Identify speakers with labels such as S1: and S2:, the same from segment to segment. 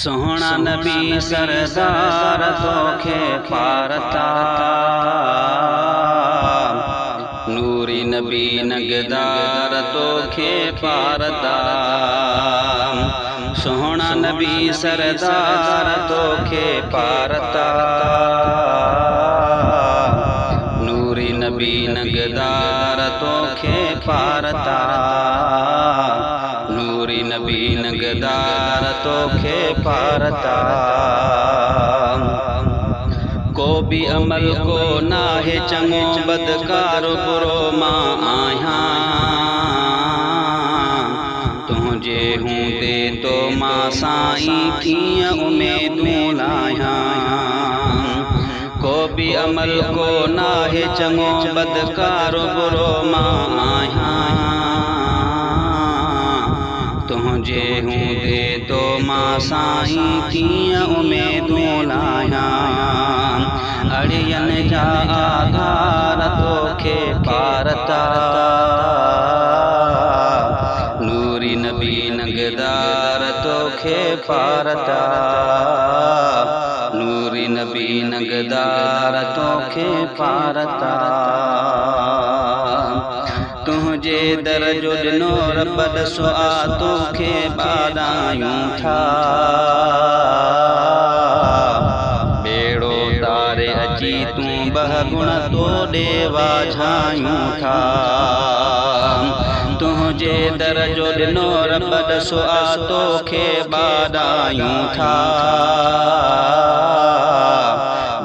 S1: सोहना नबी सरदार तोखे पारता, नूरी नबी नगदार तोखे पारता। सोहना नबी सरदार तोखे पारता, नूरी नबी नगदार तोखे पारता, नूरी नबी नगदार तोखे पारता। को भी अमल को नाहे चंगो बदकार बुरो मां आया, तुझे हूँ दे तो मां साईं कीअं उमेदूं लाया। को भी अमल को नाहे चंगो बदकार बुरो मां आया, तुझे हूँ दे तो मां साईं कीअं उमेदूं लाया। अड़ियन जा आधार तोखे पारता, नूरी नबी नगदार तोखे पारता, नूरी नबी नगदार तोखे पारता। तुझे दर जो ॾिनो रब ॾसो आ तोखे ॿाॾायूं था, बेड़ो तारे अची तूं बह गुण तो ॾे वाझायूं था। तुझे दर जो ॾिनो रब ॾसो आ तोखे ॿाॾायूं था,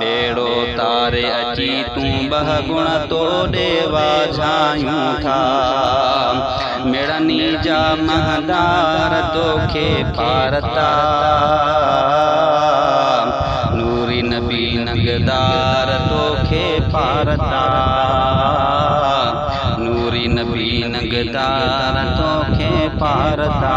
S1: बेड़ो तारे अची तूं बह गुण तो ॾे वाझायूं था। मिड़नी जा महदार तोखे पारता, नूरी नबी नगदार तोखे पारता, नूरी नबी नगदार तोखे पारता।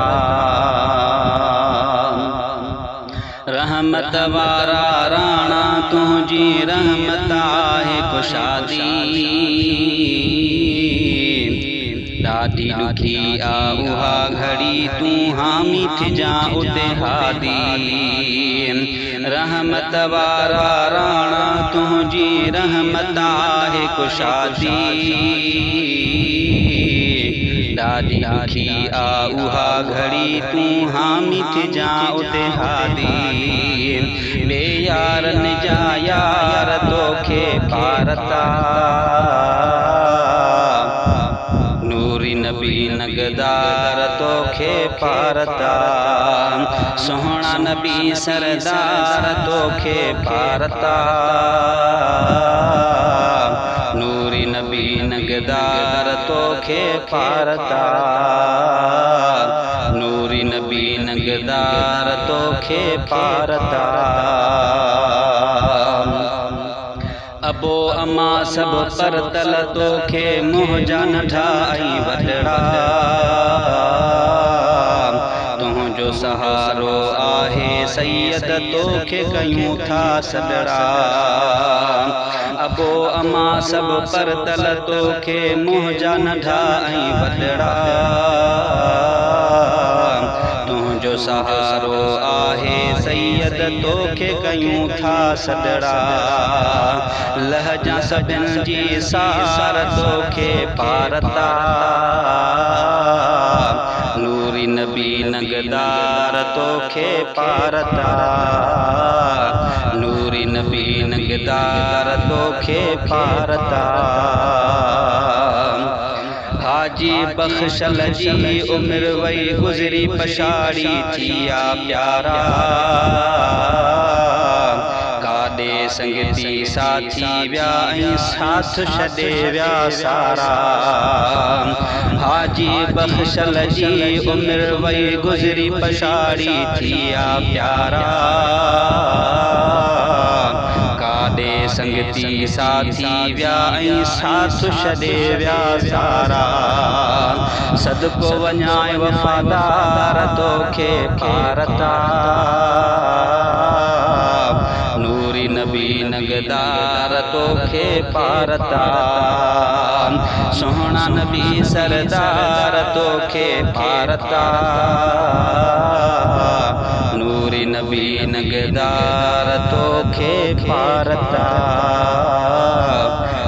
S1: रहमत वारा राणा तुझी रहमत आहे कुशादी, ॾाढी ॾुखी आ उहा घड़ी तूं हामी थिजा उते हादी। रहमत वारा राणा तुझी रहमत आहे कुशादी, ॾाढी ॾुखी आ उहा घड़ी तूं हामी थिजा उते हादी। बेयारन जा यार तोखे पारता, नूरी नबी नगदार तोखे पारता। सोहना नबी सरदार तोखे पारता, नूरी नबी नगदार तोखे पारता, नूरी नबी नगदार तोखे पारता। अबो अमा सब परतल तोखे मुंहिंजा नंढा ऐं वॾड़ा, तुंहिंजो सहारो आहे सैयद तोखे कयूं था सॾड़ा। अबो अमा सब परतल तोखे मुंहिंजा नंढा ऐं वॾड़ा, तुंहिंजो सहारो आहे सैयद तोखे कयूं था सॾड़ा। लहजा सभिनि जी सार तोखे पारता, नूरी नबी नगदार तोखे पारता, नूरी नबी नगदार तोखे पारता। हाजी बख्शल जी उम्र वई गुज़री पछाड़ी थिया प्यारा, काॾे संगती साथी विया ऐं साथ छॾे विया सारा। हाजी बख्शल जी उम्र वई गुज़री पछाड़ी थिया प्यारा, काॾे संगती साथी विया ऐं साथ छॾे विया सारा। सदको वञाए वफ़ादार तोखे पारता, नूरी नबी नगदार तोखे पारता। सोहना नबी सरदार तोखे पारता, नूरी नबी नबी नगेदार तोखे पारता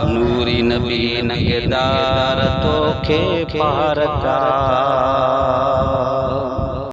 S1: नूरी नबी नगेदार तोखे पारता